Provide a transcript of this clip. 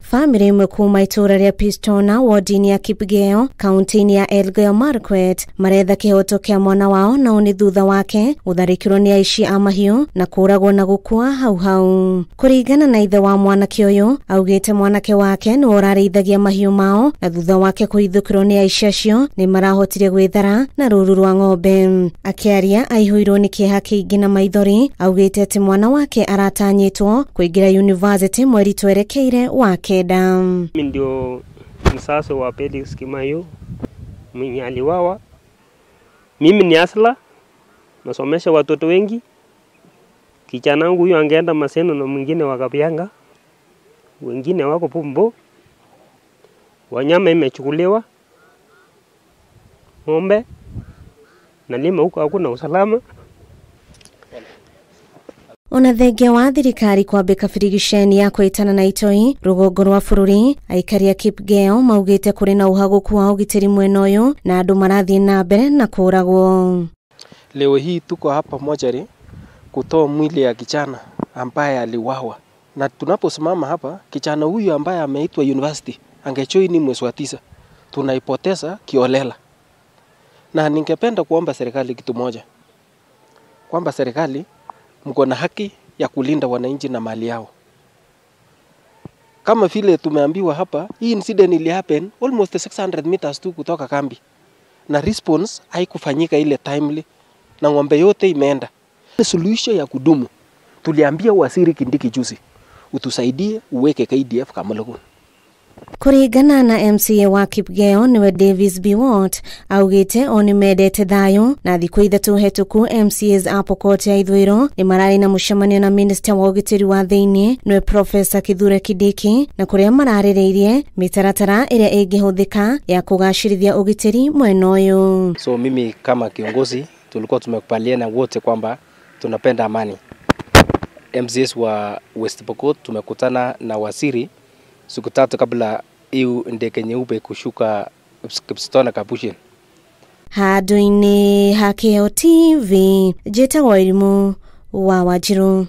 Family imwe kuma itura ria Pistona wardini ya Kipgeo kaunti ya Elgeyo Marakwet maretha kihoto kia mwana wao na oni thutha wake utharikirwo ni aici a mahiu na kuragwo na gukua hau kuringana na ithe wa mwanake uyu augite mwanake wake ni urareithagia mahiu mao na thutha wake kuithukirwo ni aici acio ni marahotire gwithara na ruru rwa ng'ombe. Akiaria aihuirwo ni kieha kiingi na maithori augite ati mwana wake aratanyitwo kuingira university mweri twerekeire wa kenda. Mimi ndio msasa wa Felix Kimayo mwenye aliwawa. Mimi ni Asla, nasomesha watoto wengi. Kijana wangu huyo angeenda Maseno na mwingine wakapianga. Wengine wako Pumbo. Wanyama imechukuliwa. Ng'ombe na lima huko hakuna usalama. Ona thenge wa thirikari kwambika firigisheni ya kwitana na itoi rugongo rwa bururi aikari a Kipgeo maugite kuri na uhaguku wa ugitiri mwena uyu na andu marathie na mbere na kuragwo. Leo hii tuko hapa mochari kutoa mwili ya kijana ambaye aliwawa, na tunaposimama hapa kijana huyu ambaye ameitwa university angejoini mwezi wa 9 tunaipoteza kiolela. Na ningependa kuomba serikali kitu moja, kwamba serikali mko na haki ya kulinda wananchi na mali yao. Kama vile tumeambiwa hapa, hii incident ili happen almost 600 meters tu kutoka kambi, na response haikufanyika ile timely na ng'ombe yote imeenda. Solution ya kudumu tuliambia Waziri Kindiki juzi, utusaidie uweke KDF Kamalogun. Kuringana na MCA wa Kipgeo niwe Davis Biwot augite oni medete thayo na thiku ithatu hetuku MCAs a Pokot ya ithwiro ni marari na mucemanio na minister wa ugitiri wa thiini niwe Professor Kithure Kindiki na kuria mararireirie mitaratara iria ingihuthika ya kugacirithia ugitiri mwena uyu. So mimi kama kiongozi tulikuwa tumekubaliana wote kwamba tunapenda amani. MCAs wa West Pokot tumekutana na waziri siku 3 kabla hiyo ndege nyeupe kushuka Pistona Kapushin. Haduini Hakeo TV Jeta Wairimu wa Wajiru.